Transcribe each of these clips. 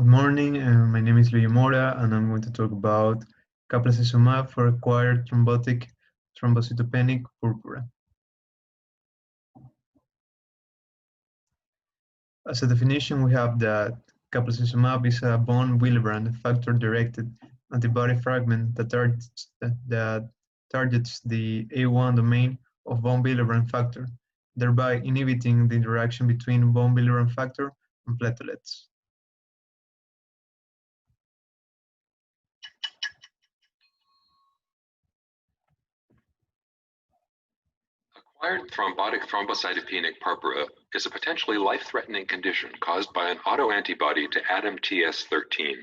Good morning, my name is Luis Mora, and I'm going to talk about Caplacizumab for acquired thrombotic thrombocytopenic purpura. As a definition, we have that Caplacizumab is a von Willebrand factor-directed antibody fragment that targets the A1 domain of von Willebrand factor, thereby inhibiting the interaction between von Willebrand factor and platelets. Acquired thrombotic thrombocytopenic purpura is a potentially life-threatening condition caused by an autoantibody to ADAMTS13.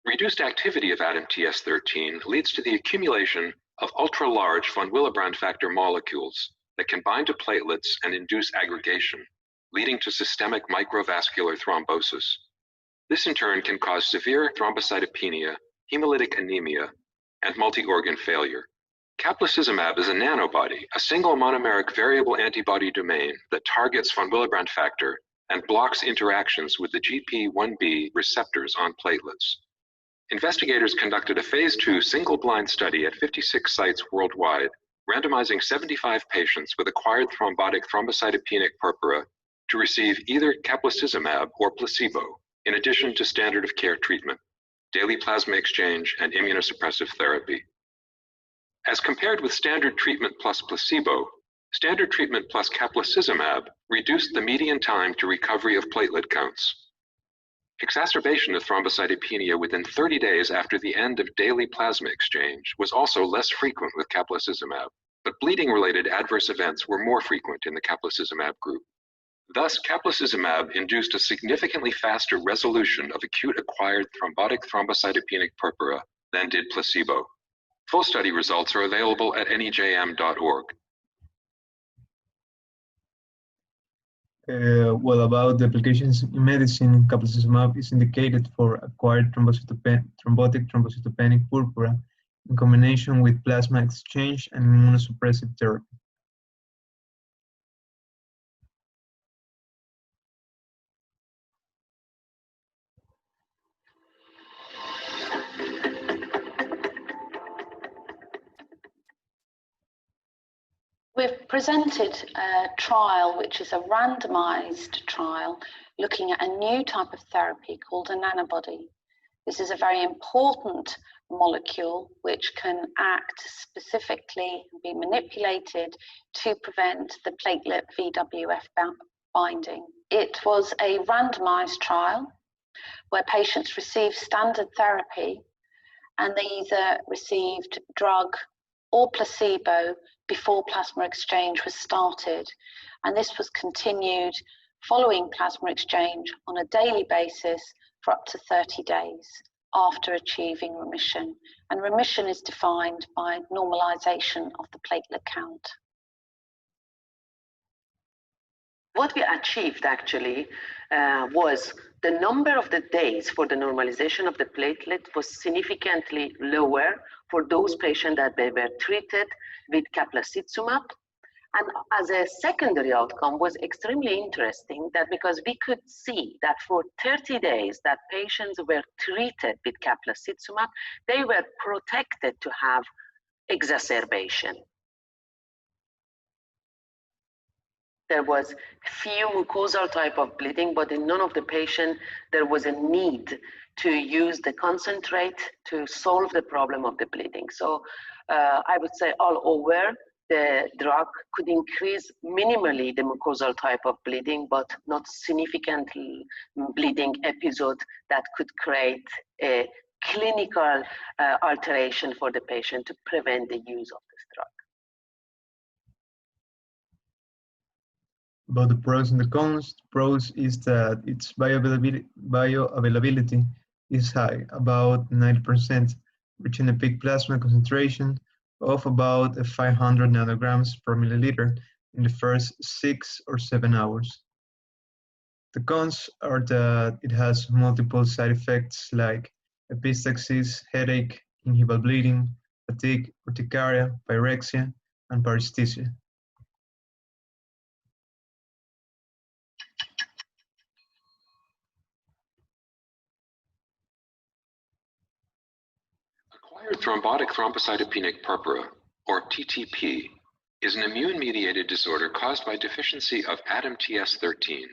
Reduced activity of ADAMTS13 leads to the accumulation of ultra-large von Willebrand factor molecules that can bind to platelets and induce aggregation, leading to systemic microvascular thrombosis. This in turn can cause severe thrombocytopenia, hemolytic anemia, and multi-organ failure. Caplacizumab is a nanobody, a single monomeric variable antibody domain that targets von Willebrand factor and blocks interactions with the GP1B receptors on platelets. Investigators conducted a phase 2 single-blind study at 56 sites worldwide, randomizing 75 patients with acquired thrombotic thrombocytopenic purpura to receive either caplacizumab or placebo, in addition to standard of care treatment, daily plasma exchange, and immunosuppressive therapy. As compared with standard treatment plus placebo, standard treatment plus caplacizumab reduced the median time to recovery of platelet counts. Exacerbation of thrombocytopenia within 30 days after the end of daily plasma exchange was also less frequent with caplacizumab, but bleeding-related adverse events were more frequent in the caplacizumab group. Thus, caplacizumab induced a significantly faster resolution of acute acquired thrombotic thrombocytopenic purpura than did placebo. Full study results are available at nejm.org. Well, about the applications in medicine, caplacizumab is indicated for acquired thrombotic thrombocytopenic purpura in combination with plasma exchange and immunosuppressive therapy. We've presented a trial which is a randomized trial looking at a new type of therapy called a nanobody. This is a very important molecule which can act specifically and be manipulated to prevent the platelet VWF binding. It was a randomized trial where patients received standard therapy and they either received drug or placebo before plasma exchange was started, and this was continued following plasma exchange on a daily basis for up to 30 days after achieving remission. And remission is defined by normalization of the platelet count. What we achieved actually was the number of the days for the normalization of the platelet was significantly lower for those patients that they were treated with caplacizumab. And as a secondary outcome was extremely interesting that because we could see that for 30 days that patients were treated with caplacizumab, they were protected to have exacerbation. There was few mucosal type of bleeding, but in none of the patients there was a need to use the concentrate to solve the problem of the bleeding. So I would say all over, the drug could increase minimally the mucosal type of bleeding, but not significant bleeding episode that could create a clinical alteration for the patient to prevent the use of this drug. About the pros and the cons, pros is that its bioavailability is high, about 90%, reaching a peak plasma concentration of about 500 nanograms per milliliter in the first 6 or 7 hours. The cons are that it has multiple side effects like epistaxis, headache, inhibal bleeding, fatigue, urticaria, pyrexia, and paresthesia. Acquired thrombotic thrombocytopenic purpura, or TTP, is an immune-mediated disorder caused by deficiency of ADAMTS13.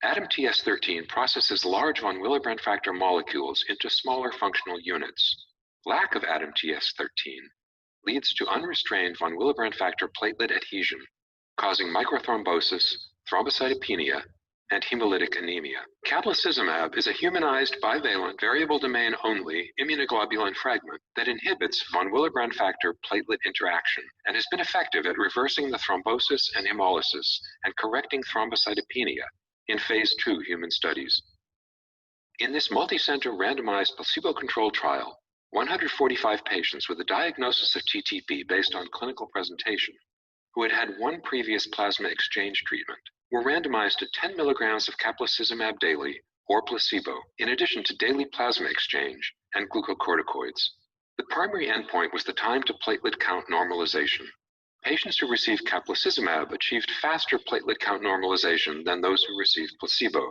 ADAMTS13 processes large von Willebrand factor molecules into smaller functional units. Lack of ADAMTS13 leads to unrestrained von Willebrand factor platelet adhesion, causing microthrombosis, thrombocytopenia, and hemolytic anemia. Caplacizumab is a humanized, bivalent, variable domain-only immunoglobulin fragment that inhibits von Willebrand factor platelet interaction and has been effective at reversing the thrombosis and hemolysis and correcting thrombocytopenia in phase 2 human studies. In this multicenter randomized placebo-controlled trial, 145 patients with a diagnosis of TTP based on clinical presentation who had had one previous plasma exchange treatment were randomized to 10 milligrams of caplacizumab daily or placebo, in addition to daily plasma exchange and glucocorticoids. The primary endpoint was the time to platelet count normalization. Patients who received caplacizumab achieved faster platelet count normalization than those who received placebo.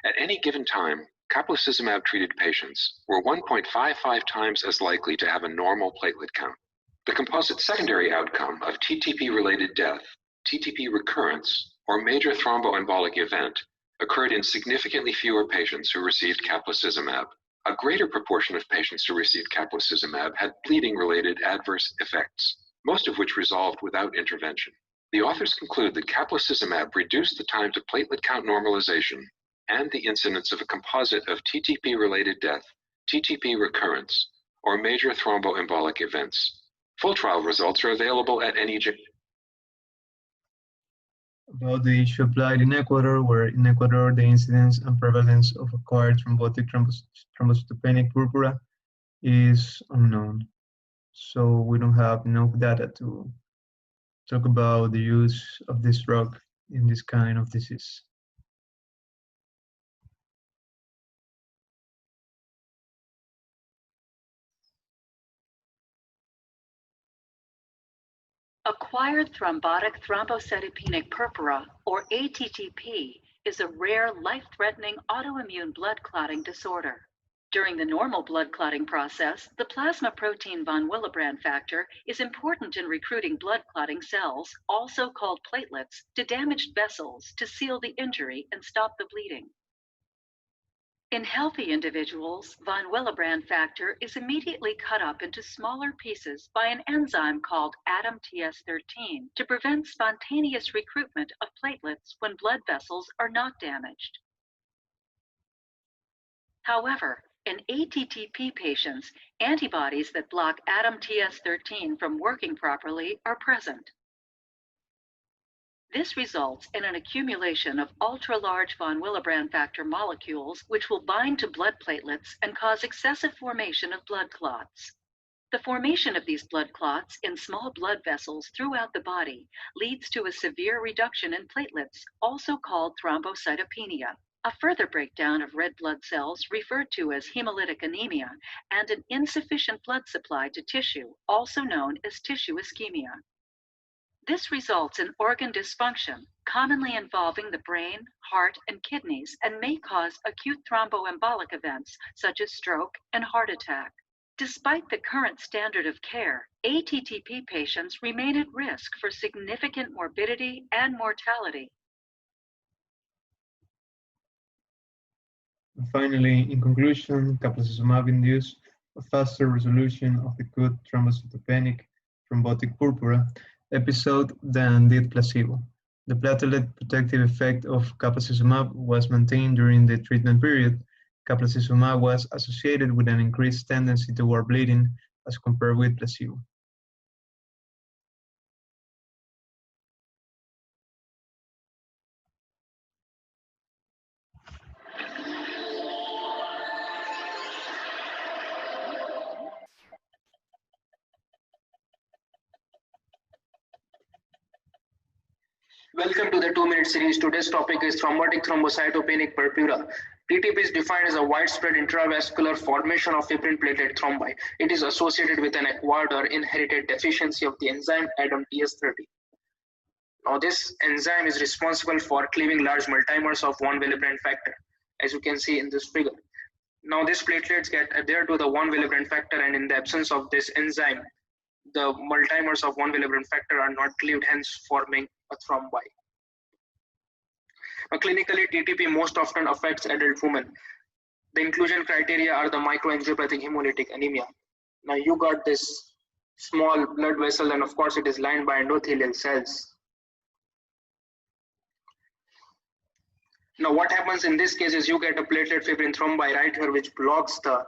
At any given time, caplacizumab-treated patients were 1.55 times as likely to have a normal platelet count. The composite secondary outcome of TTP-related death, TTP recurrence, or major thromboembolic event occurred in significantly fewer patients who received caplacizumab. A greater proportion of patients who received caplacizumab had bleeding-related adverse effects, most of which resolved without intervention. The authors conclude that caplacizumab reduced the time to platelet count normalization and the incidence of a composite of TTP-related death, TTP recurrence, or major thromboembolic events. Full trial results are available at NEJ. About the issue applied in Ecuador, where in Ecuador the incidence and prevalence of acquired thrombotic thrombocytopenic purpura is unknown. So we don't have enough data to talk about the use of this drug in this kind of disease. Acquired thrombotic thrombocytopenic purpura, or ATTP, is a rare, life-threatening autoimmune blood clotting disorder. During the normal blood clotting process, the plasma protein von Willebrand factor is important in recruiting blood clotting cells, also called platelets, to damaged vessels to seal the injury and stop the bleeding. In healthy individuals, von Willebrand factor is immediately cut up into smaller pieces by an enzyme called ADAMTS13 to prevent spontaneous recruitment of platelets when blood vessels are not damaged. However, in ATTP patients, antibodies that block ADAMTS13 from working properly are present. This results in an accumulation of ultra-large von Willebrand factor molecules which will bind to blood platelets and cause excessive formation of blood clots. The formation of these blood clots in small blood vessels throughout the body leads to a severe reduction in platelets, also called thrombocytopenia, a further breakdown of red blood cells referred to as hemolytic anemia, and an insufficient blood supply to tissue, also known as tissue ischemia. This results in organ dysfunction, commonly involving the brain, heart, and kidneys, and may cause acute thromboembolic events such as stroke and heart attack. Despite the current standard of care, ATTP patients remain at risk for significant morbidity and mortality. And finally, in conclusion, caplacizumab induced a faster resolution of the acute thrombocytopenic thrombotic purpura episode than did placebo. The platelet protective effect of caplacizumab was maintained during the treatment period. Caplacizumab was associated with an increased tendency toward bleeding as compared with placebo. Welcome to the 2-minute series. Today's topic is thrombotic thrombocytopenic purpura. TTP is defined as a widespread intravascular formation of fibrin platelet thrombi. It is associated with an acquired or inherited deficiency of the enzyme ADAMTS13. Now, this enzyme is responsible for cleaving large multimers of von Willebrand factor, as you can see in this figure. Now these platelets get adhered to the 1 Willebrand factor, and in the absence of this enzyme, the multimers of 1 Willebrand factor are not cleaved, hence forming a thrombi. Now, clinically, TTP most often affects adult women. The inclusion criteria are the microangiopathic hemolytic anemia. Now you got this small blood vessel, and of course it is lined by endothelial cells. Now what happens in this case is you get a platelet fibrin thrombi right here, which blocks the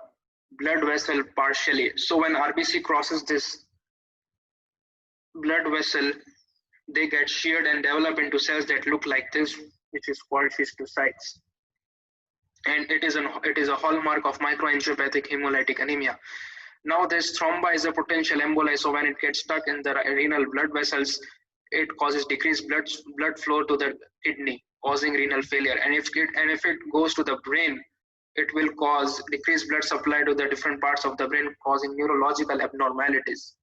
blood vessel partially. So when RBC crosses this blood vessel, they get sheared and develop into cells that look like this, which is called schistocytes. And it is a hallmark of microangiopathic hemolytic anemia. Now this thrombi is a potential emboli, so when it gets stuck in the renal blood vessels, it causes decreased blood flow to the kidney, causing renal failure. And if it goes to the brain, it will cause decreased blood supply to the different parts of the brain, causing neurological abnormalities.